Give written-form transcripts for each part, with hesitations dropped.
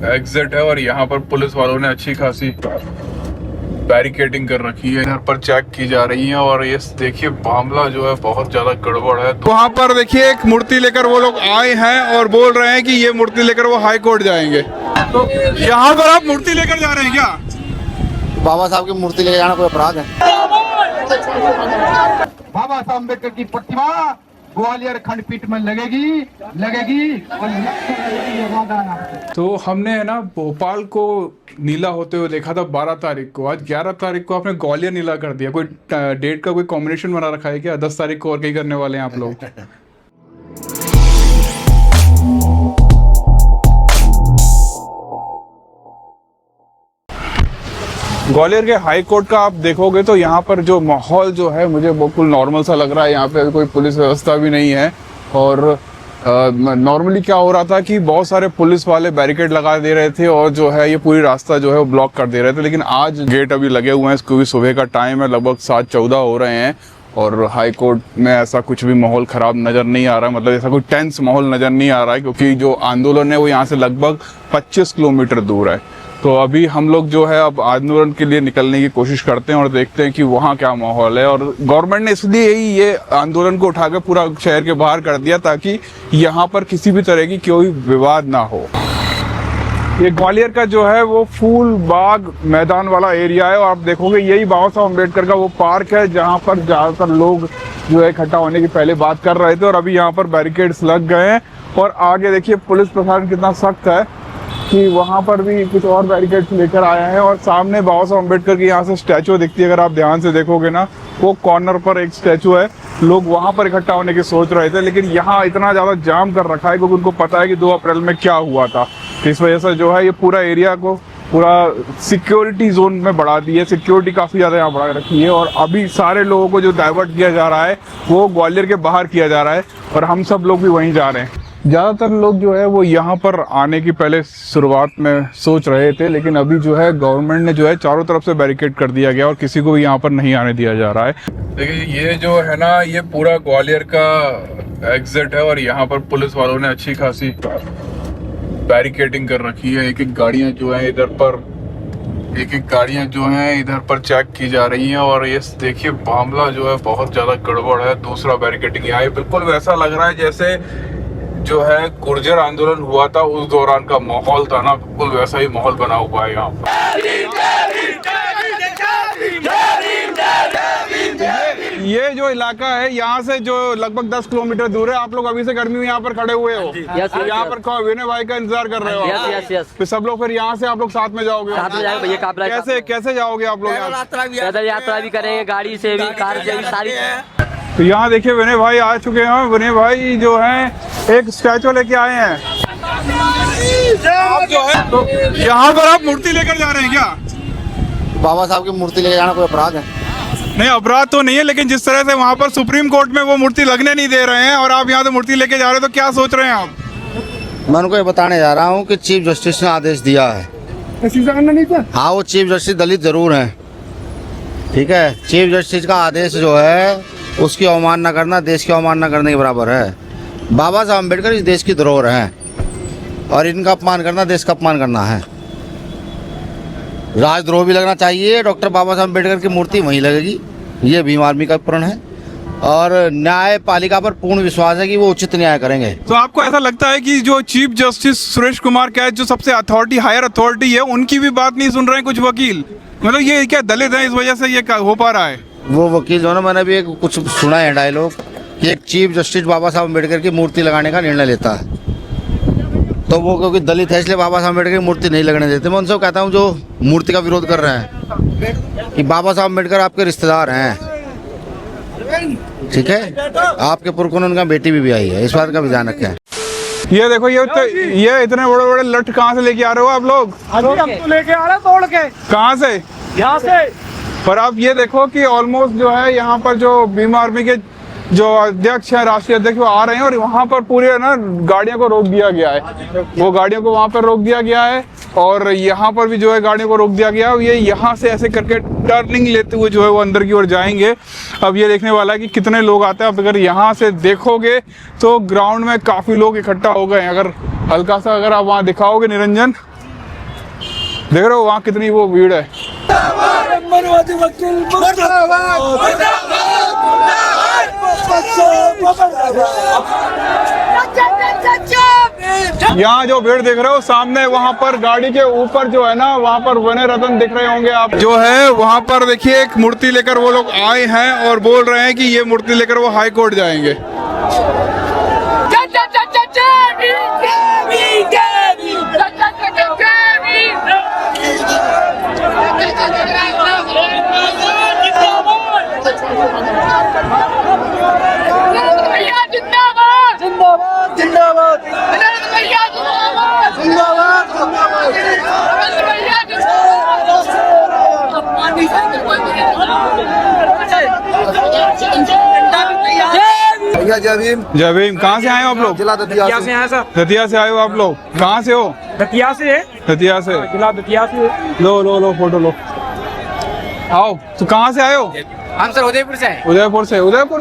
Exit है और यहाँ पर पुलिस वालों ने अच्छी खासी बैरिकेडिंग कर रखी है। यहाँ पर चेक की जा रही है और ये देखिए मामला जो है बहुत ज्यादा गड़बड़ है। तो वहाँ पर देखिए एक मूर्ति लेकर वो लोग आए हैं और बोल रहे हैं कि ये मूर्ति लेकर वो हाई कोर्ट जाएंगे। तो यहाँ पर आप मूर्ति लेकर जा रहे हैं क्या? बाबा साहब की मूर्ति लेकर जाना कोई अपराध है? बाबा साहब अम्बेडकर की प्रतिमा ग्वालियर खंडपीठ में लगेगी। तो हमने है ना भोपाल को नीला होते हुए देखा था 12 तारीख को। आज 11 तारीख को आपने ग्वालियर नीला कर दिया। कोई डेट का कोई कॉम्बिनेशन बना रखा है क्या? 10 तारीख को और कहीं करने वाले हैं आप लोग? ग्वालियर के हाई कोर्ट का आप देखोगे तो यहाँ पर जो माहौल जो है मुझे बिल्कुल नॉर्मल सा लग रहा है। यहाँ पे कोई पुलिस व्यवस्था भी नहीं है और नॉर्मली क्या हो रहा था कि बहुत सारे पुलिस वाले बैरिकेड लगा दे रहे थे और जो है ये पूरी रास्ता जो है वो ब्लॉक कर दे रहे थे। लेकिन आज गेट अभी लगे हुए हैं, क्योंकि सुबह का टाइम है, लगभग 7:14 हो रहे हैं और हाई कोर्ट में ऐसा कुछ भी माहौल ख़राब नज़र नहीं आ रहा है। मतलब ऐसा कोई टेंस माहौल नज़र नहीं आ रहा है, क्योंकि जो आंदोलन है वो यहाँ से लगभग 25 किलोमीटर दूर है। तो अभी हम लोग जो है अब आंदोलन के लिए निकलने की कोशिश करते हैं और देखते हैं कि वहाँ क्या माहौल है। और गवर्नमेंट ने इसलिए ही ये आंदोलन को उठाकर पूरा शहर के बाहर कर दिया ताकि यहाँ पर किसी भी तरह की कोई विवाद ना हो। ये ग्वालियर का जो है वो फूल बाग मैदान वाला एरिया है और आप देखोगे यही बाबा साहब अम्बेडकर का वो पार्क है जहाँ पर ज़्यादातर लोग जो है इकट्ठा होने की पहले बात कर रहे थे। और अभी यहाँ पर बैरिकेड्स लग गए हैं और आगे देखिए पुलिस प्रशासन कितना सख्त है कि वहाँ पर भी कुछ और बैरिकेड्स लेकर आया है। और सामने बाबा साहब अम्बेडकर की यहाँ से स्टैचू दिखती है, अगर आप ध्यान से देखोगे ना, वो कॉर्नर पर एक स्टैचू है। लोग वहाँ पर इकट्ठा होने की सोच रहे थे, लेकिन यहाँ इतना ज़्यादा जाम कर रखा है क्योंकि उनको पता है कि 2 अप्रैल में क्या हुआ था। इस वजह से जो है ये पूरा एरिया को पूरा सिक्योरिटी जोन में बढ़ा दी है। सिक्योरिटी काफ़ी ज़्यादा यहाँ बढ़ा रखी है और अभी सारे लोगों को जो डाइवर्ट किया जा रहा है वो ग्वालियर के बाहर किया जा रहा है और हम सब लोग भी वहीं जा रहे हैं। ज़्यादातर लोग जो है वो यहाँ पर आने की पहले शुरुआत में सोच रहे थे, लेकिन अभी जो है गवर्नमेंट ने जो है चारों तरफ से बैरिकेड कर दिया गया और किसी को भी यहाँ पर नहीं आने दिया जा रहा है। देखिए ये जो है ना, ये पूरा ग्वालियर का एग्जिट है और यहाँ पर पुलिस वालों ने अच्छी खासी बैरिकेडिंग कर रखी है। एक गाड़ियाँ जो है इधर पर चेक की जा रही हैं और ये देखिए मामला जो है बहुत ज़्यादा गड़बड़ है। दूसरा बैरिकेडिंग यहाँ बिल्कुल वैसा लग रहा है जैसे जो है गुर्जर आंदोलन हुआ था उस दौरान का माहौल था ना, बिल्कुल वैसा ही माहौल बना हुआ है यहाँ पर। ये जो इलाका है यहाँ से जो लगभग 10 किलोमीटर दूर है, आप लोग अभी से गर्मी में यहाँ पर खड़े हुए हो। यहाँ पर विनय भाई का इंतजार कर रहे हो। फिर सब लोग फिर यहाँ से आप लोग साथ में जाओगे? कैसे जाओगे आप लोग? पैदल यात्रा भी करेंगे, गाड़ी से भी, कार से भी, सारी। तो यहाँ देखिए विनय भाई आ चुके हैं। विनय भाई जो है एक स्टैचू लेके आए हैं। आप जो है तो यहाँ पर आप मूर्ति लेकर जा रहे हैं क्या? बाबा साहब की मूर्ति लेकर जाना कोई अपराध है? नहीं, अपराध तो नहीं है, लेकिन जिस तरह से वहाँ पर सुप्रीम कोर्ट में वो मूर्ति लगने नहीं दे रहे हैं और आप यहाँ से मूर्ति लेके जा रहे हो, तो क्या सोच रहे हैं आप? मैं उनको ये बताने जा रहा हूँ कि चीफ जस्टिस ने आदेश दिया है। हाँ, वो चीफ जस्टिस दलित जरूर हैं, ठीक है। चीफ जस्टिस का आदेश जो है उसकी अवमानना करना देश की अवमानना करने के बराबर है। बाबा साहब अम्बेडकर इस देश की धरोहर हैं और इनका अपमान करना देश का अपमान करना है। राजद्रोह भी लगना चाहिए। डॉक्टर बाबा साहब अम्बेडकर की मूर्ति वहीं लगेगी, ये भीम आर्मी का प्रण है और न्यायपालिका पर पूर्ण विश्वास है कि वो उचित न्याय करेंगे। तो आपको ऐसा लगता है कि जो चीफ जस्टिस सुरेश कुमार कैथ जो सबसे हायर अथॉरिटी है, उनकी भी बात नहीं सुन रहे हैं कुछ वकील? मतलब ये क्या दलित है इस वजह से ये हो पा रहा है? वो वकील जो है ना, मैंने भी कुछ सुना है डायलॉग कि एक चीफ जस्टिस बाबा साहब अम्बेडकर की मूर्ति लगाने का निर्णय लेता है, तो वो क्योंकि दलित है इसलिए बाबा साहब अम्बेडकर की मूर्ति नहीं लगने देते। मैं उनसे कहता हूँ जो मूर्ति का विरोध कर रहे हैं कि बाबा साहब अम्बेडकर आपके रिश्तेदार हैं, ठीक है, आपके पुरखों ने उनका बेटी भी आई है, इस बात का भी ध्यान रखें। ये देखो ये इतने बड़े बड़े लठ कहाँ से लेके आ रहे हो आप लोग? हम तो लेके आ रहे तोड़ के। कहाँ से? यहाँ से। पर आप ये देखो कि ऑलमोस्ट जो है यहाँ पर जो भीम आर्मी के जो अध्यक्ष है, राष्ट्रीय अध्यक्ष, वो आ रहे हैं और वहाँ पर पूरे ना गाड़ियों को रोक दिया गया है। वो गाड़ियों को वहाँ पर रोक दिया गया है और यहाँ पर भी जो है गाड़ियों को रोक दिया गया है। ये यहाँ से ऐसे करके टर्निंग लेते हुए जो है वो अंदर की ओर जाएंगे। अब ये देखने वाला है कि कितने लोग आते हैं। अब अगर यहाँ से देखोगे तो ग्राउंड में काफ़ी लोग इकट्ठा हो गए हैं। अगर हल्का सा अगर आप वहाँ दिखाओगे निरंजन, देख रहे हो वहाँ कितनी वो भीड़ है। यहाँ जो भीड़ देख रहे हो सामने, वहाँ पर गाड़ी के ऊपर जो है ना, वहाँ पर वने रतन दिख रहे होंगे आप, जो है वहाँ पर देखिए एक मूर्ति लेकर वो लोग आए हैं और बोल रहे हैं कि ये मूर्ति लेकर वो हाई कोर्ट जाएंगे। जय भीम। जय भीम। कहाँ से आए हो आप लोग? जिला दतिया से हैं सर। दतिया से आए हो आप लोग? कहाँ से हो? दतिया से है। दतिया से। जिला दतिया से। लो फोटो लो। आओ। तो कहाँ से आए हो? हम सर उदयपुर से हैं। उदयपुर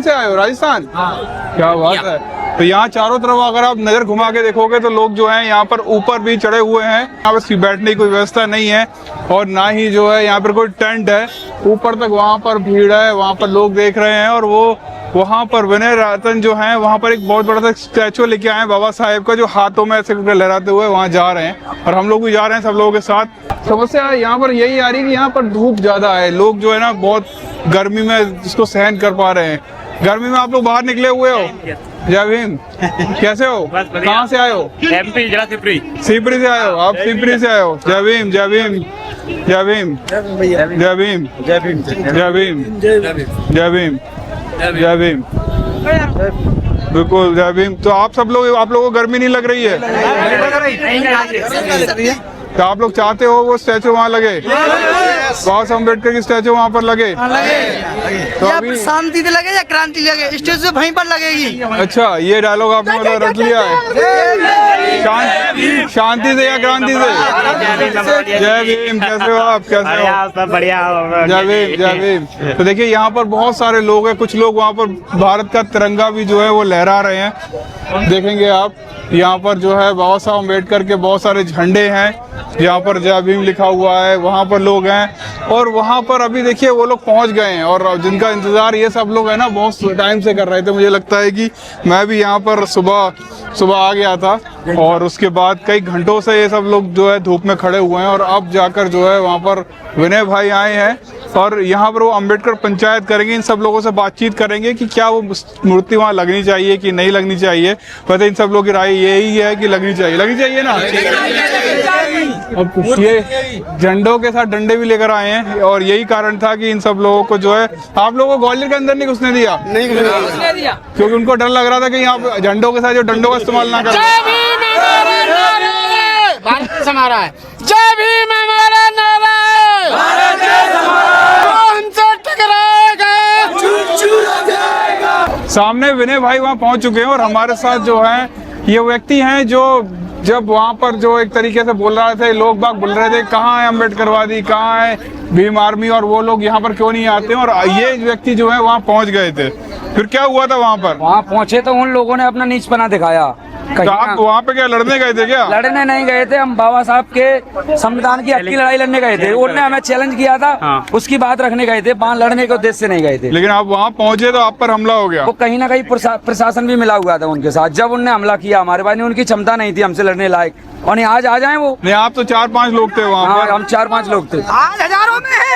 से आए हो, राजस्थान? हाँ। क्या बात है। तो यहाँ चारों तरफ अगर आप नजर घुमा के देखोगे तो लोग जो हैं यहाँ पर ऊपर भी चढ़े हुए हैं। यहाँ पर बैठने की कोई व्यवस्था नहीं है और ना ही जो है यहाँ पर कोई टेंट है। ऊपर तक वहाँ पर भीड़ है, वहाँ पर लोग देख रहे हैं और वो वहाँ पर विनय रतन जो है वहाँ पर एक बहुत बड़ा सा स्टैचू लेके आए हैं बाबा साहेब का, जो हाथों में ऐसे लहराते हुए वहाँ जा रहे हैं और हम लोग भी जा रहे हैं सब लोगों के साथ। समस्या यहाँ पर यही आ रही है कि यहाँ पर धूप ज्यादा है, लोग जो है ना बहुत गर्मी में इसको सहन कर पा रहे हैं। गर्मी में आप लोग बाहर निकले हुए हो। जय भीम। कैसे हो? कहाँ से आए हो? एमपी जिला सिपरी। सिपरी से आए हो आप? सिपरी से आए हो। जय भीम। जय भीम। जय भीम। जय भीम। जय भीम। जय भीम। जय भीम। जय भीम। बिल्कुल जय भीम। तो आप लोगों को गर्मी नहीं लग रही है? तो आप लोग चाहते हो वो स्टैचू वहाँ लगे, बाबा साहब अम्बेडकर की स्टैचू वहाँ पर लगे? तो अभी शांति से लगे या क्रांति लगे, स्टैचू वहीं पर लगेगी। अच्छा, ये डायलॉग आपने मतलब रट लिया है। शांति से या क्रांति से? जय भीम। कैसे हो आप? कैसे हो? सब बढ़िया। जय भीम। जय भीम। तो देखिए यहाँ पर बहुत सारे लोग हैं, कुछ लोग वहाँ पर भारत का तिरंगा भी जो है वो लहरा रहे हैं। देखेंगे आप यहाँ पर जो है बाबा साहब अम्बेडकर के बहुत सारे झंडे हैं, यहाँ पर जय भीम लिखा हुआ है, वहाँ पर लोग हैं और वहाँ पर अभी देखिए वो लोग पहुँच गए हैं और जिनका इंतजार ये सब लोग है ना बहुत टाइम से कर रहे थे। मुझे लगता है कि मैं भी यहाँ पर सुबह आ गया था और उसके बाद कई घंटों से ये सब लोग जो है धूप में खड़े हुए हैं और अब जाकर जो है वहाँ पर विनय भाई आए हैं और यहाँ पर वो अम्बेडकर पंचायत करेंगे। इन सब लोगों से बातचीत करेंगे कि क्या वो मूर्ति वहाँ लगनी चाहिए कि नहीं लगनी चाहिए। वैसे इन सब लोगों की राय यही है कि लगनी चाहिए ना। अब ये झंडों के साथ डंडे भी लेकर आए हैं और यही कारण था कि इन सब लोगों को जो है, आप लोगों को ग्वालियर के अंदर नहीं घुसने दिया? नहीं घुसने दिया क्योंकि उनको डर लग रहा था कि यहाँ झंडों के साथ जो डंडों का इस्तेमाल ना करें। भारत हमारा है। जय भीम हमारा नारा है। भारत देश हमारा, हमसे टकराएगा सामने विनय भाई वहाँ पहुँच चुके हैं और हमारे साथ जो है ये व्यक्ति हैं जो जब वहाँ पर जो एक तरीके से बोल रहे थे, लोग बाग बोल रहे थे कहाँ है अम्बेडकरवादी, कहाँ है भीम आर्मी और वो लोग यहाँ पर क्यों नहीं आते, और ये व्यक्ति जो है वहाँ पहुँच गए थे। फिर क्या हुआ था वहाँ पर? वहाँ पहुँचे तो उन लोगों ने अपना नीचपना दिखाया। तो आप वहाँ पे क्या लड़ने गए थे क्या? लड़ने नहीं गए थे, हम बाबा साहब के संविधान की हक की लड़ाई लड़ने गए थे। उन्होंने हमें चैलेंज किया था, उसकी बात रखने गए थे, वहाँ लड़ने के उद्देश्य से नहीं गए थे। लेकिन आप वहाँ पहुँचे तो आप पर हमला हो गया। वो कहीं ना कहीं प्रशासन भी मिला हुआ था उनके साथ। जब उनने हमला किया हमारे पास, उनकी क्षमता नहीं थी हमसे लड़ने लायक, और नहीं आज आ जाए वो। नहीं, आप तो 4-5 लोग थे वहाँ पर। हम 4-5 लोग थे। आज हजारों में है।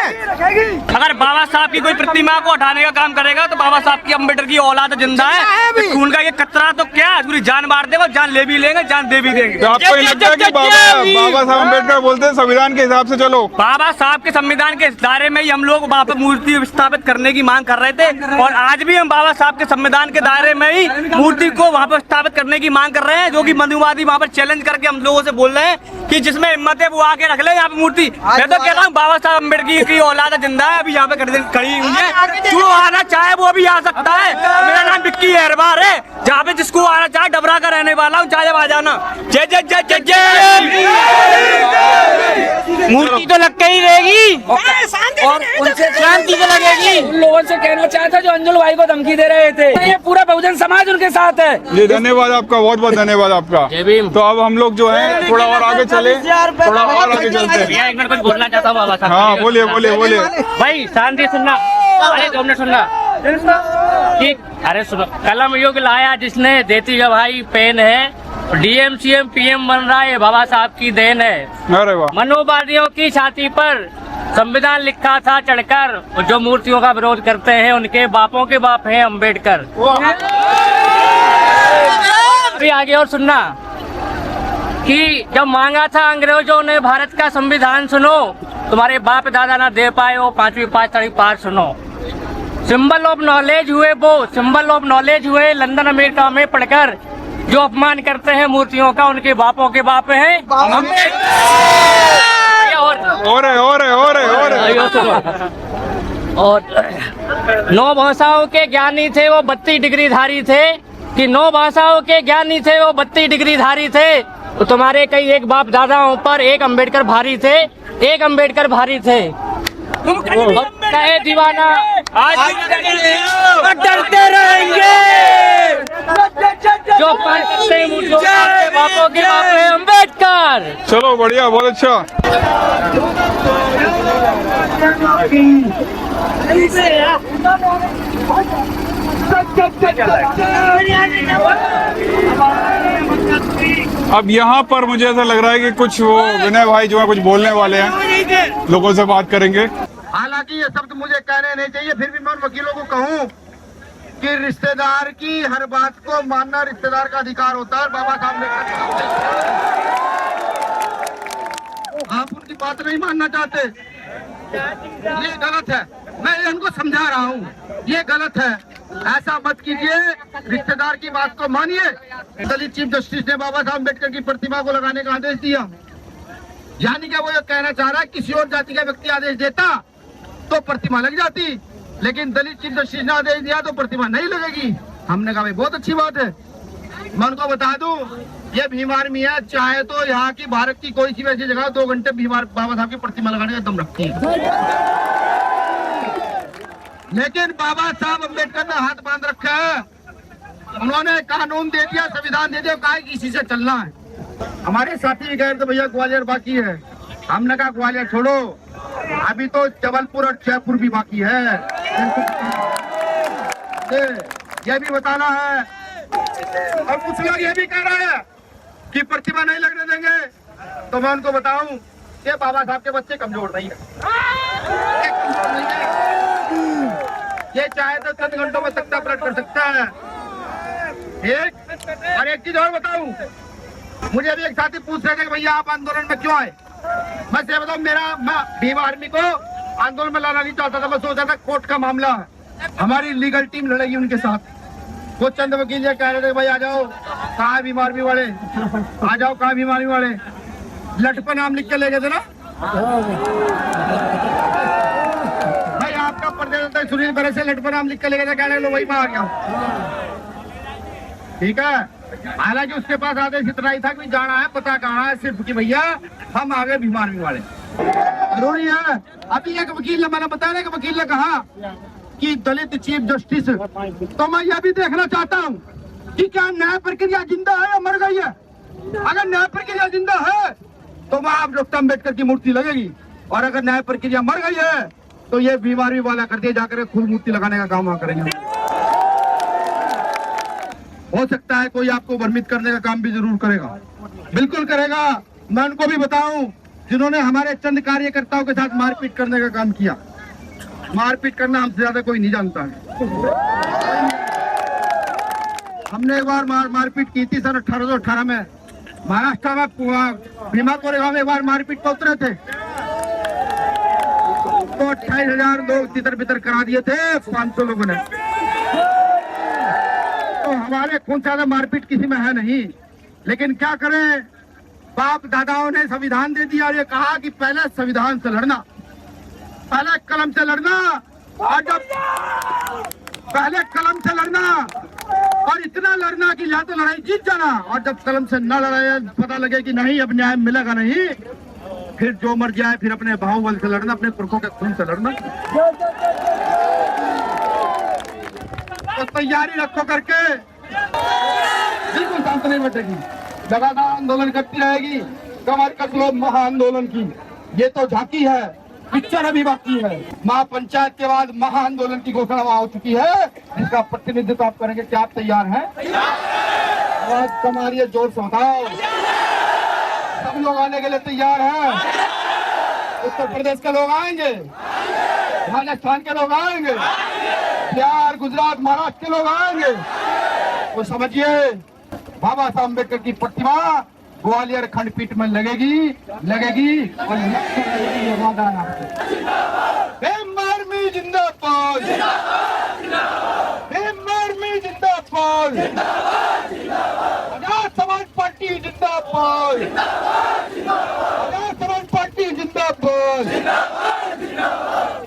अगर बाबा साहब की कोई प्रतिमा को हटाने का काम करेगा तो बाबा साहब की अम्बेडकर की औलाद जिंदा है। तो खून का ये कतरा तो क्या, पूरी जान मार देगा, जान ले भी लेंगे, जान दे भी देंगे। तो आपको नहीं लगता कि बाबा साहब अम्बेडकर बोलते हैं संविधान के हिसाब से चलो? बाबा साहब के संविधान के दायरे में ही हम लोग वहाँ पे मूर्ति स्थापित करने की मांग कर रहे थे और आज भी हम बाबा साहब के संविधान के दायरे में ही मूर्ति को वहाँ पर स्थापित करने की मांग कर रहे हैं, जो कि मनुवादी वहाँ पर चैलेंज करके हम लोगों से बोल रहे हैं कि जिसमें हिम्मत है वो आके रख ले यहाँ पे मूर्ति। मैं तो कह रहा हूँ बाबा साहब अम्बेडकर की औलाद जिंदा है, अभी यहाँ पे खड़ी हुई है, जो आना चाहे वो भी आ सकता है। मेरा नाम विक्की अहरबार है, जहाँ पे जिसको आना चाहे डबरा का रहने वाला हूँ, चाहे आ जाना। जय जय जय जय जय। मूर्ति तो लग के ही रहेगी और उनसे क्रांति तो लगेगी। उन लोगों से कहना चाहता जो अंजुल भाई को धमकी दे रहे थे, ये पूरा बहुजन समाज उनके साथ है। जी धन्यवाद आपका, बहुत बहुत धन्यवाद आपका। तो अब हम लोग जो है थोड़ा और आगे चले, थोड़ा और आगे चलते हैं। भैया एक मिनट कुछ बोलना चाहता हूँ बाबा साहब। हाँ बोलिए बोलिए बोलिए। भाई शांति सुनना, अरे 2 मिनट सुनना। ठीक, अरे सुनो, कलम युग लाया जिसने, देती है भाई पेन है, डीएम सीएम पीएम बन रहा है, बाबा साहब की देन है। अरे वाह। मनोवादियों की छाती पर संविधान लिखा था चढ़कर, जो मूर्तियों का विरोध करते हैं उनके बापों के बाप हैं अम्बेडकर। अभी आगे और सुनना कि जब मांगा था अंग्रेजों ने भारत का संविधान, सुनो तुम्हारे बाप दादा ना दे पाए वो 5वीं 5 सुनो। सिंबल ऑफ नॉलेज हुए वो, सिंबल ऑफ नॉलेज हुए लंदन अमेरिका में पढ़कर, जो अपमान करते हैं मूर्तियों का उनके बापों के बाप हैं और 9 भाषाओं के ज्ञानी थे वो 32 डिग्री धारी थे, कि 9 भाषाओं के ज्ञानी थे वो 32 डिग्री धारी थे। तो तुम्हारे कई एक बाप दादाओं पर एक अम्बेडकर भारी थे, एक अम्बेडकर भारी थे। कहे दीवाना आज डरते रहेंगे, जो करते हैं मूर्तियों के बापों के बाप हैं अम्बेडकर। चलो बढ़िया, बहुत अच्छा। अब यहाँ पर मुझे ऐसा लग रहा है कि कुछ वो विनय भाई जो है कुछ बोलने वाले हैं, लोगों से बात करेंगे। हालांकि ये शब्द मुझे कहने नहीं चाहिए, फिर भी मैं उन वकीलों को कहूँ कि रिश्तेदार की हर बात को मानना रिश्तेदार का अधिकार होता है। बाबा साहब ने आप उनकी बात नहीं मानना चाहते, ये गलत है। मैं इनको समझा रहा हूँ, ये गलत है, ऐसा मत कीजिए, रिश्तेदार की बात को मानिए। दलित चीफ जस्टिस ने बाबा साहब अम्बेडकर की प्रतिमा को लगाने का आदेश दिया, यानी कि वो ये कहना चाह रहा है किसी और जाति का व्यक्ति आदेश देता तो प्रतिमा लग जाती, लेकिन दलित चीफ जस्टिस ने आदेश दिया तो प्रतिमा नहीं लगेगी। हमने कहा भाई बहुत अच्छी बात है। मैं उनको बता दूं, ये भीम आर्मी है, चाहे तो यहाँ की भारत की कोई सी वैसी जगह 2 घंटे बाबा साहब की प्रतिमा लगाने का दम रखती है, लेकिन बाबा साहब अम्बेडकर ने हाथ बांध रखा है। उन्होंने कानून दे दिया, संविधान दे दिया, कहा इसी से चलना है। हमारे साथी भी गए तो भैया ग्वालियर बाकी है, हमने कहा ग्वालियर छोड़ो, अभी तो जबलपुर और जयपुर भी बाकी है, ये भी बताना है। और कुछ लोग ये भी कह रहे हैं कि प्रतिमा नहीं लगने देंगे, तो मैं उनको बताऊं कि बाबा साहब के बच्चे कमजोर नहीं है, ये चाहे तो चंद घंटों में तख्ता पलट कर सकता है। एक चीज और बताऊं, मुझे अभी एक साथी पूछ रहे थे कि भैया आप आंदोलन में क्यों आए। मैं से बताऊं, मैं भीम आर्मी को आंदोलन में लाना नहीं चाहता था, मैं सोचा था कोर्ट का मामला है, हमारी लीगल टीम लड़ेगी उनके साथ। वो चंद वकील ये कह रहे थे भाई आ जाओ, कहाँ भीम आर्मी वाले, आ जाओ कहाँ भीम आर्मी वाले, लट पर नाम लिख के ले गए थे ना भाई, आपका प्रदेश सुनील बड़े से लट पर नाम लिख के ले गए थे, कहने लो वही मैं आ गया। ठीक है, हालांकि उसके पास आदेश इतना ही था कि जाना है, पता कहाँ है, सिर्फ कि भैया हम आ गए भीम आर्मी वाले। जरूरी है। अभी एक वकील ने, मैंने बताया कि वकील ने कहा कि दलित चीफ जस्टिस, तो मैं यह भी देखना चाहता हूँ कि क्या न्याय प्रक्रिया जिंदा है या मर गई है। अगर न्याय प्रक्रिया जिंदा है तो वहाँ डॉक्टर अम्बेडकर की मूर्ति लगेगी, और अगर न्याय प्रक्रिया मर गई है तो ये बीमारी वाला कर दिया जाकर खुद मूर्ति लगाने का काम वहाँ करेंगे। हो सकता है कोई आपको भ्रमित करने का काम भी जरूर करेगा, बिल्कुल करेगा। मैं उनको भी बताऊं जिन्होंने हमारे चंद कार्यकर्ताओं के साथ मारपीट करने का काम किया। मारपीट करना हमसे ज्यादा कोई नहीं जानता है। हमने एक बार मारपीट की थी सन 1818 में महाराष्ट्र में, भीमा कोरेगांव में एक बार मारपीट पर उतरे थे, तो 28,000 लोग तितर बितर करा दिए थे 500 लोगों ने। तो हमारे खून ज्यादा मारपीट किसी में है नहीं, लेकिन क्या करें, बाप दादाओं ने संविधान दे दिया और ये कहा कि पहले संविधान से लड़ना, पहले कलम से लड़ना, और जब पहले कलम से लड़ना और इतना लड़ना कि या तो लड़ाई जीत जाना, और जब कलम से न लड़ाई पता लगे कि नहीं अब न्याय मिलेगा नहीं, फिर जो मर जाए फिर अपने बाहुबल से लड़ना, अपने पुरखों के खून से लड़ना। तो तैयारी रखो करके, बिल्कुल शांत नहीं बैठेगी, लगातार आंदोलन करती रहेगी। कमर कस लो महाआंदोलन की, ये तो झांकी है, पिक्चर अभी बाकी है। महापंचायत के बाद महाआंदोलन की घोषणा हो चुकी है, जिसका प्रतिनिधित्व आप करेंगे। क्या आप तैयार हैं? आवाज कमारिए, जोर से बताओ। सब लोग आने के लिए तैयार हैं? उत्तर प्रदेश के लोग आएंगे, राजस्थान के लोग आएंगे, बिहार, गुजरात, महाराष्ट्र के लोग आएंगे। तो समझिए, बाबा साहब अम्बेडकर की प्रतिमा ग्वालियर खंडपीठ में लगेगी और ये वादा है आपको। आर्मी जिंदाबाद, आर्मी जिंदाबाद, आजाद समाज पार्टी जिंदाबाद, आजाद समाज पार्टी जिंदाबाद,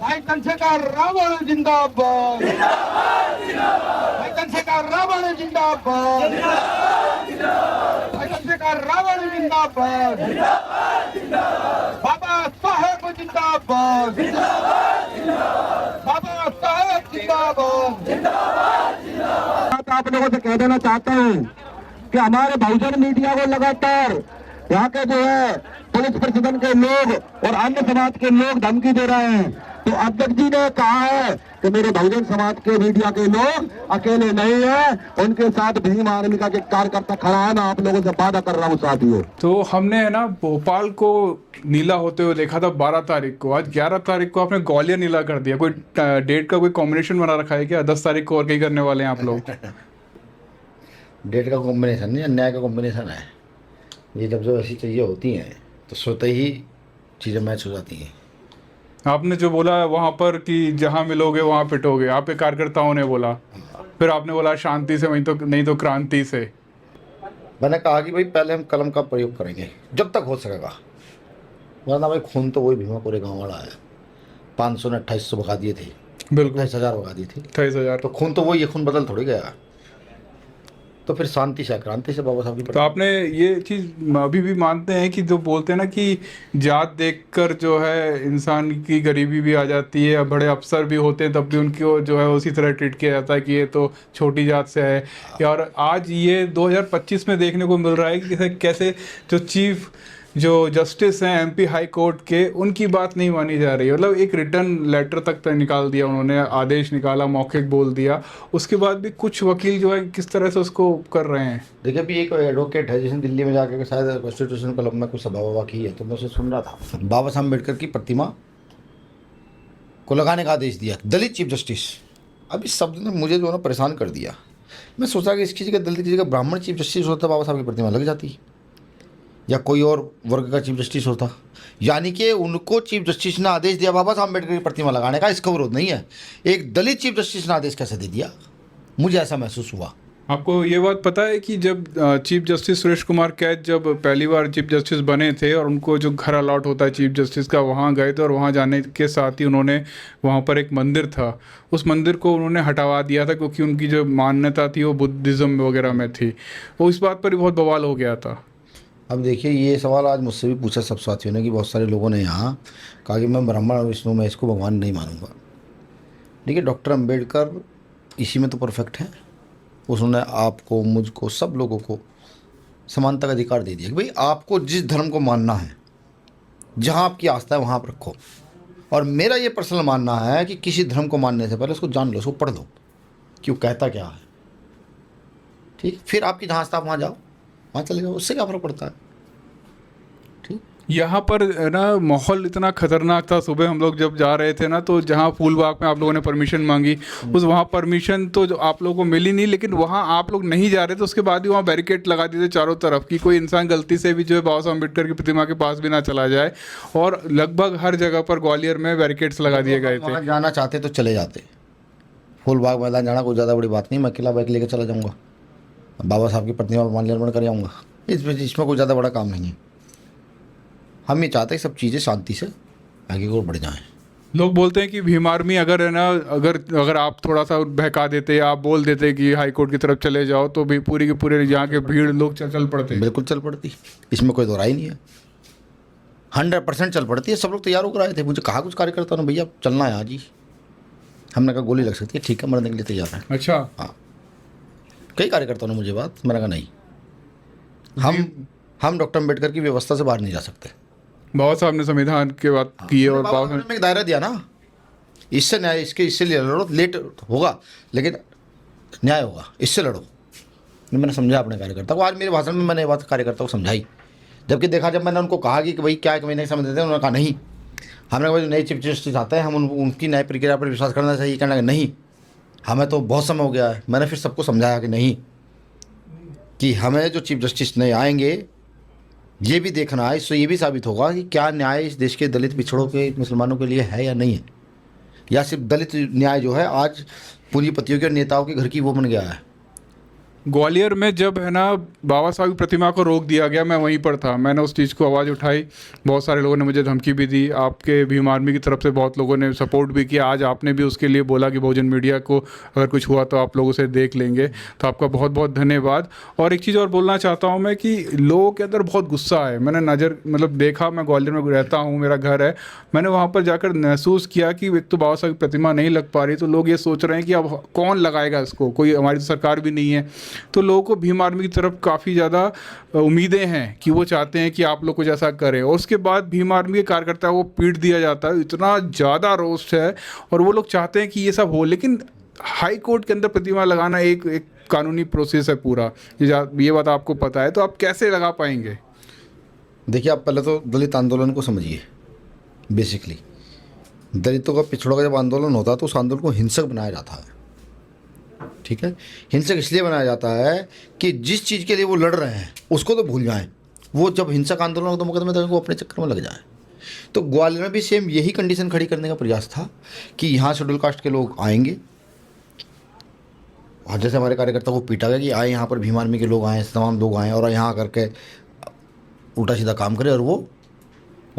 भाई चंद्रशेखर रावण जिंदाबाद, भाई चंद्रशेखर रावण जिंदाबाद, भाई चंद्रशेखर रावण जिंदाबाद, बाबा साहेब जिंदाबाद, बाबा साहेब जिंदाबाद। आप लोगों से कह देना चाहता हूँ कि हमारे बहुजन मीडिया को लगातार यहाँ के जो है पुलिस प्रशासन के लोग और अन्य समाज के लोग धमकी दे रहे हैं। तो अध्यक्ष जी ने कहा है कि मेरे बहुजन समाज के मीडिया के लोग अकेले नहीं है, उनके साथ भीम आर्मी का कार्यकर्ता खड़ा है। मैं आप लोगों से वादा कर रहा हूँ साथियों। तो हमने है ना भोपाल को नीला होते हुए देखा था 12 तारीख को, आज 11 तारीख को आपने ग्वालियर नीला कर दिया। कोई डेट का कोई कॉम्बिनेशन बना रखा है क्या? 10 तारीख को और कहीं करने वाले हैं आप लोग? डेट का कॉम्बिनेशन नहीं, अन्याय का कॉम्बिनेशन है। ये जब ऐसी चीज़ें होती हैं तो स्वतः ही चीज़ें मैच हो जाती हैं। आपने जो बोला वहाँ पर कि जहाँ मिलोगे वहाँ पिटोगे, आपके कार्यकर्ताओं ने बोला, फिर आपने बोला शांति से, वहीं तो नहीं तो क्रांति से। मैंने कहा कि भाई पहले हम कलम का प्रयोग करेंगे जब तक हो सकेगा, वरना भाई खून तो वही भीमा पूरे गाँव वाला है। 500 ने 2800 भगा दिए थे, बिल्कुल 28,000 भगा दिए थे, 28,000। तो खून तो वही है, खून बदल थोड़ी गया। तो फिर शांति से क्रांति से बाबा साहब की। तो आपने ये चीज़ अभी भी मानते हैं कि जो बोलते हैं ना कि जात देखकर जो है इंसान की गरीबी भी आ जाती है, बड़े अफसर भी होते हैं तब भी उनको जो है उसी तरह ट्रीट किया जाता है कि ये तो छोटी जात से है। और आज ये 2025 में देखने को मिल रहा है कि कैसे जो चीफ जो जस्टिस हैं एमपी हाई कोर्ट के, उनकी बात नहीं मानी जा रही। मतलब एक रिटर्न लेटर तक निकाल दिया उन्होंने, आदेश निकाला, मौखिक बोल दिया, उसके बाद भी कुछ वकील जो है किस तरह से उसको कर रहे हैं। देखिए अभी एक एडवोकेट है जिसने दिल्ली में जाकर शायद कॉन्स्टिट्यूशन क्लब में कुछ सभा वभा की है, तो मैं उसे सुन रहा था। बाबा साहब अम्बेडकर की प्रतिमा को लगाने का आदेश दिया, दलित चीफ जस्टिस। अब इस शब्द ने मुझे जो है ना परेशान कर दिया। मैं सोचा कि इसकी जगह दलित की जगह ब्राह्मण चीफ जस्टिस होता, बाबा साहब की प्रतिमा लग जाती, या कोई और वर्ग का चीफ जस्टिस होता। यानी कि उनको चीफ जस्टिस ने आदेश दिया बाबा साहब अम्बेडकर की प्रतिमा लगाने का, इसका विरोध नहीं है। एक दलित चीफ जस्टिस ने आदेश कैसे दे दिया? मुझे ऐसा महसूस हुआ। आपको ये बात पता है कि जब चीफ जस्टिस सुरेश कुमार कैद जब पहली बार चीफ जस्टिस बने थे और उनको जो घर अलॉट होता है चीफ जस्टिस का, वहाँ गए थे और वहाँ जाने के साथ ही उन्होंने वहाँ पर एक मंदिर था, उस मंदिर को उन्होंने हटवा दिया था क्योंकि उनकी जो मान्यता थी वो बुद्धिज़्म वगैरह में थी। वो इस बात पर भी बहुत बवाल हो गया था। अब देखिए ये सवाल आज मुझसे भी पूछा सब साथियों ने कि बहुत सारे लोगों ने यहाँ कहा कि मैं ब्राह्मण और विष्णु में इसको भगवान नहीं मानूंगा। देखिए डॉक्टर अंबेडकर इसी में तो परफेक्ट है। उसने आपको, मुझको, सब लोगों को समानता का अधिकार दे दिया कि भाई आपको जिस धर्म को मानना है, जहाँ आपकी आस्था है वहाँ आप रखो। और मेरा ये पर्सनल मानना है कि किसी धर्म को मानने से पहले उसको जान लो, उसको पढ़ लो कि वो कहता क्या है। ठीक, फिर आपकी जहाँ आस्था वहाँ जाओ, वहाँ चले जाओ, उससे क्या फर्क पड़ता है। ठीक, यहाँ पर ना माहौल इतना खतरनाक था। सुबह हम लोग जब जा रहे थे ना, तो जहाँ फूलबाग में आप लोगों ने परमिशन मांगी, उस वहाँ परमिशन तो जो आप लोगों को मिली नहीं, लेकिन वहाँ आप लोग नहीं जा रहे थे, उसके बाद भी वहाँ बैरिकेड लगा दिए थे चारों तरफ कि कोई इंसान गलती से भी जो है बाबा साहब अम्बेडकर की प्रतिमा के पास भी ना चला जाए। और लगभग हर जगह पर ग्वालियर में बैरिकेड्स लगा दिए गए थे। जाना चाहते तो चले जाते, फूलबाग मैदान जाना कोई ज़्यादा बड़ी बात नहीं, मैं अकेला बाइक लेकर चला जाऊँगा, बाबा साहब की प्रतिमा मान निर्माण कर आऊँगा। इसमें कोई ज़्यादा बड़ा काम नहीं है। हम ये चाहते हैं सब चीज़ें शांति से आगे को बढ़ जाएं। लोग बोलते हैं कि भीम आर्मी अगर है ना, अगर आप थोड़ा सा बहका देते या आप बोल देते कि हाई कोर्ट की तरफ चले जाओ, तो भी पूरी के पूरे यहाँ के भीड़ लोग चल पड़ते। बिल्कुल चल पड़ती, इसमें कोई दोहराई नहीं है। 100% चल पड़ती है। सब लोग तैयार होकर आए थे, मुझे कहा कुछ कार्यकर्ता ने, भैया चलना है आज ही। हमने कहा गोली लग सकती है, ठीक है मरने के लिए तैयार है। अच्छा, हाँ, कई कार्यकर्ताओं ने मुझे बात, मैंने कहा नहीं, हम डॉक्टर अम्बेडकर की व्यवस्था से बाहर नहीं जा सकते। बाबा साहब ने संविधान की बात की है और बाबा बाबा साहब ने एक दायरा दिया ना, इससे न्याय, इससे लड़ो, लेट होगा लेकिन न्याय होगा, इससे लड़ो। मैंने समझा अपने कार्यकर्ता को, आज मेरे भाषण में मैंने ये बात कार्यकर्ता को समझाई। जबकि देखा, जब मैंने उनको कहा कि भाई क्या एक महीने समझ देते हैं, उन्होंने कहा नहीं, हमने कहा जो नए चीफ जस्टिस आते हैं हम उनकी न्याय प्रक्रिया पर विश्वास करना चाहिए। कहना कि नहीं, हमें तो बहुत समय हो गया है। मैंने फिर सबको समझाया कि नहीं, कि हमें जो चीफ जस्टिस नए आएंगे ये भी देखना है, इससे ये भी साबित होगा कि क्या न्याय इस देश के दलित पिछड़ों के मुसलमानों के लिए है या नहीं है, या सिर्फ दलित न्याय जो है आज पूंजीपतियों के और नेताओं के घर की वो बन गया है। ग्वालियर में जब है ना बाबा साहब की प्रतिमा को रोक दिया गया, मैं वहीं पर था, मैंने उस चीज़ को आवाज़ उठाई। बहुत सारे लोगों ने मुझे धमकी भी दी, आपके भीम आर्मी की तरफ से बहुत लोगों ने सपोर्ट भी किया। आज आपने भी उसके लिए बोला कि बहुजन मीडिया को अगर कुछ हुआ तो आप लोगों से देख लेंगे, तो आपका बहुत बहुत धन्यवाद। और एक चीज़ और बोलना चाहता हूँ मैं कि लोगों के अंदर बहुत गुस्सा है। मैंने मतलब देखा, मैं ग्वालियर में रहता हूँ, मेरा घर है, मैंने वहाँ पर जाकर महसूस किया कि एक तो बाबा साहब की प्रतिमा नहीं लग पा रही, तो लोग ये सोच रहे हैं कि अब कौन लगाएगा इसको, कोई हमारी सरकार भी नहीं है। तो लोगों को भीम आर्मी की तरफ काफ़ी ज़्यादा उम्मीदें हैं कि वो चाहते हैं कि आप लोग कुछ ऐसा करें, और उसके बाद भीम आर्मी के कार्यकर्ताओं को पीट दिया जाता है। इतना ज़्यादा रोस्ट है और वो लोग चाहते हैं कि ये सब हो, लेकिन हाई कोर्ट के अंदर प्रतिमा लगाना एक कानूनी प्रोसेस है पूरा, ये बात आपको पता है, तो आप कैसे लगा पाएंगे? देखिए, आप पहले तो दलित आंदोलन को समझिए। बेसिकली दलितों का, पिछड़ों का जब आंदोलन होता है तो उस आंदोलन को हिंसक बनाया जाता है, ठीक है। हिंसक इसलिए बनाया जाता है कि जिस चीज़ के लिए वो लड़ रहे हैं उसको तो भूल जाएं। वो जब हिंसक आंदोलन हो तो मुकदमे तक वो अपने चक्कर में लग जाए। तो ग्वालियर में भी सेम यही कंडीशन खड़ी करने का प्रयास था कि यहाँ शेड्यूल कास्ट के लोग आएंगे, और जैसे हमारे कार्यकर्ता को पीटा गया कि आए यहाँ पर भीम आर्मी के लोग आए, तमाम लोग आए और यहाँ करके उल्टा सीधा काम करे और वो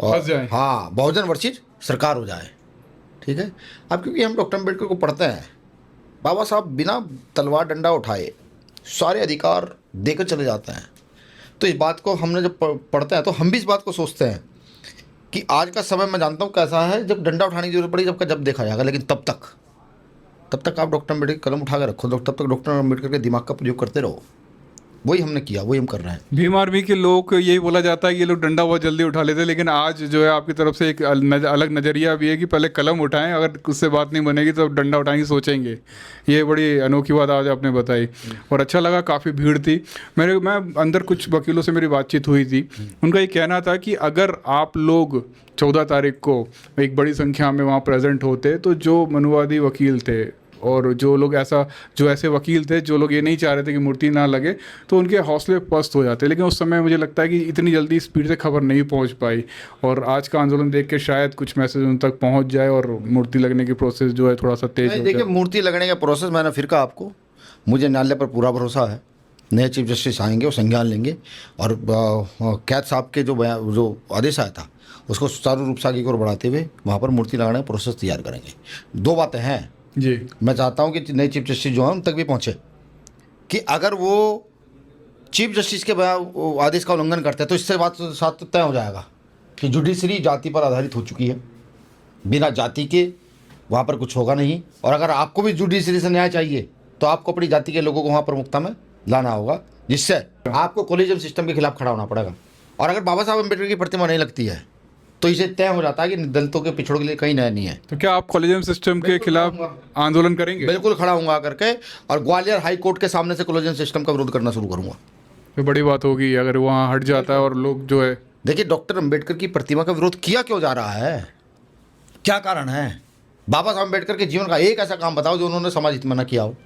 हाँ बहुजन वर्सेस सरकार हो जाए, ठीक है। अब क्योंकि हम डॉक्टर अम्बेडकर को पढ़ते हैं, बाबा साहब बिना तलवार डंडा उठाए सारे अधिकार देकर चले जाते हैं। तो इस बात को हमने जब पढ़ते हैं तो हम भी इस बात को सोचते हैं कि आज का समय मैं जानता हूँ कैसा है, जब डंडा उठाने की जरूरत पड़ी जब देखा जाएगा, लेकिन तब तक आप डॉक्टर अम्बेडकर की कलम उठा कर रखो, तब तक डॉक्टर अम्बेडकर के दिमाग का प्रयोग करते रहो। वही हमने किया, वही हम कर रहे हैं। भीम आर्मी के लोग, यही बोला जाता है कि ये लोग डंडा बहुत जल्दी उठा लेते हैं, लेकिन आज जो है आपकी तरफ से एक अलग नज़रिया भी है कि पहले कलम उठाएं, अगर उससे बात नहीं बनेगी तो डंडा उठाने की सोचेंगे। ये बड़ी अनोखी बात आज आपने बताई और अच्छा लगा। काफ़ी भीड़ थी, मैं अंदर कुछ वकीलों से मेरी बातचीत हुई थी, उनका ये कहना था कि अगर आप लोग 14 तारीख को एक बड़ी संख्या में वहाँ प्रेजेंट होते तो जो मनुवादी वकील थे और जो ऐसे वकील थे जो लोग ये नहीं चाह रहे थे कि मूर्ति ना लगे, तो उनके हौसले पस्त हो जाते। लेकिन उस समय मुझे लगता है कि इतनी जल्दी स्पीड से खबर नहीं पहुंच पाई, और आज का आंदोलन देख के शायद कुछ मैसेज उन तक पहुंच जाए और मूर्ति लगने की प्रोसेस जो है थोड़ा सा तेज हो जाए। देखिए, मूर्ति लगने का प्रोसेस मैंने फिर कहा आपको, मुझे न्यायालय पर पूरा भरोसा है। नए चीफ जस्टिस आएंगे, वो संज्ञान लेंगे और कैद साहब के जो आदेश आया था उसको सुचारू रूप से आगे की ओर बढ़ाते हुए वहाँ पर मूर्ति लगाने का प्रोसेस तैयार करेंगे। 2 बातें हैं जी, मैं चाहता हूं कि नए चीफ जस्टिस जो हैं उन तक भी पहुंचे कि अगर वो चीफ जस्टिस के आदेश का उल्लंघन करते हैं तो इससे बात साथ तय हो जाएगा कि जुडिशरी जाति पर आधारित हो चुकी है, बिना जाति के वहाँ पर कुछ होगा नहीं। और अगर आपको भी जुडिशरी से न्याय चाहिए तो आपको अपनी जाति के लोगों को वहाँ प्रमुखता में लाना होगा, जिससे आपको कोलिजियम सिस्टम के खिलाफ खड़ा होना पड़ेगा। और अगर बाबा साहब अम्बेडकर की प्रतिमा नहीं लगती है तो इसे तय हो जाता है कि दलितों के पिछड़ों के लिए कहीं न्याय नहीं है। तो क्या आप कॉलेजियम सिस्टम के खिलाफ आंदोलन करेंगे? बिल्कुल खड़ा हूँगा करके, और ग्वालियर हाई कोर्ट के सामने से कॉलेजियम सिस्टम का विरोध करना शुरू करूँगा। तो बड़ी बात होगी अगर वहाँ हट जाता है और लोग जो है। देखिए, डॉक्टर अम्बेडकर की प्रतिमा का विरोध किया क्यों जा रहा है, क्या कारण है? बाबा साहब अम्बेडकर के जीवन का एक ऐसा काम बताओ जो उन्होंने समाज हित में न किया हो,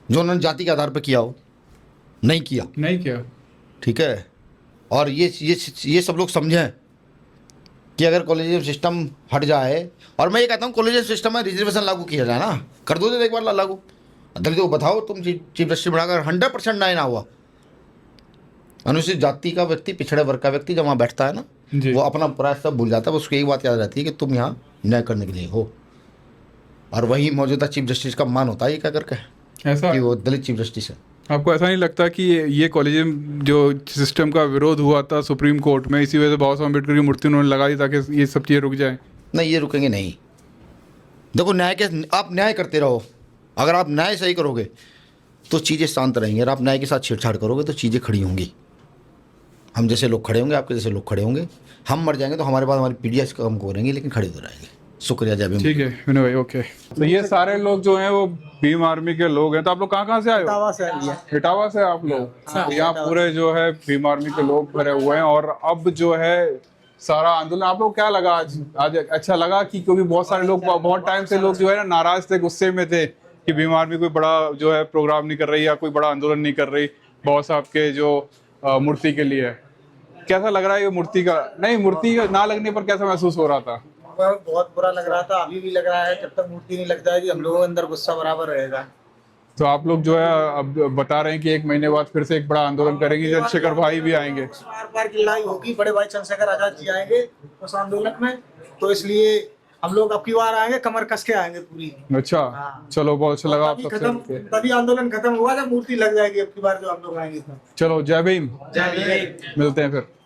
जो उन्होंने जाति के आधार पर किया हो। नहीं किया, ठीक है। और ये सब लोग समझें कि अगर कॉलेजियम सिस्टम हट जाए, और मैं ये कहता हूँ कॉलेजियम सिस्टम में रिजर्वेशन लागू किया जाए ना, कर दो एक बार लागू। दलितों को बताओ तुम चीफ जस्टिस बढ़ाकर 100% न्याय ना हुआ। अनुसूचित जाति का व्यक्ति, पिछड़े वर्ग का व्यक्ति जब वहाँ बैठता है ना, वो अपना प्रयास सब भूल जाता है, उसको एक बात याद रहती है कि तुम यहाँ न्याय करने के लिए हो। और वही मौजूदा चीफ जस्टिस का मान होता है, ये क्या करके ऐसा कि वो दलित चीफ जस्टिस है। आपको ऐसा नहीं लगता कि ये कॉलेजियम जो सिस्टम का विरोध हुआ था सुप्रीम कोर्ट में, इसी वजह से बाबा साहब अम्बेडकर की मूर्ति उन्होंने लगा दी ताकि ये सब चीज़ें रुक जाएं? नहीं, ये रुकेंगे नहीं। देखो न्याय के, आप न्याय करते रहो। अगर आप न्याय सही करोगे तो चीज़ें शांत रहेंगी। अगर आप न्याय के साथ छेड़छाड़ करोगे तो चीज़ें खड़ी होंगी। हम जैसे लोग खड़े होंगे, आपके जैसे लोग खड़े होंगे। हम मर जाएंगे तो हमारे बाद हमारी पीढ़ियाँ इसका काम करेंगी, लेकिन खड़े हो रहेंगे। शुक्रिया, जय भीम। ठीक है विनय भाई, ओके। तो ये सारे लोग जो हैं वो भीम आर्मी के लोग हैं। तो आप लोग कहाँ से आए हो? इटावा से आप लोग। तो यहाँ पूरे जो है भीम आर्मी के लोग भरे हुए हैं। और अब जो है सारा आंदोलन आप लोग क्या लगा आज अच्छा लगा कि क्योंकि बहुत सारे लोग बहुत टाइम से लोग जो है ना नाराज थे, गुस्से में थे कि भीम आर्मी कोई बड़ा जो है प्रोग्राम नहीं कर रही या कोई बड़ा आंदोलन नहीं कर रही बाबा साहब के जो मूर्ति के लिए। कैसा लग रहा है ये मूर्ति का? नहीं, मूर्ति ना लगने पर कैसा महसूस हो रहा था? बहुत बुरा लग रहा था, अभी भी लग रहा है। जब तक मूर्ति नहीं लग जाएगी हम लोगों के अंदर गुस्सा बराबर रहेगा। तो आप लोग जो है अब बता रहे हैं कि 1 महीने बाद फिर से एक बड़ा आंदोलन करेंगे, चंद्रशेखर भाई भी आएंगे। बार की लड़ाई होगी, बड़े भाई चंद्रशेखर आजाद जी आएंगे उस आंदोलन में, तो इसलिए हम लोग अब की बार आएंगे, कमर कस के आएंगे पूरी। अच्छा, चलो बहुत अच्छा लगा आप तभी सबसे। तभी आंदोलन खत्म हुआ जब मूर्ति लग जाएगी अब की बार जो हम लोग आएंगे। चलो, जय भीम। जय भीम। मिलते हैं फिर।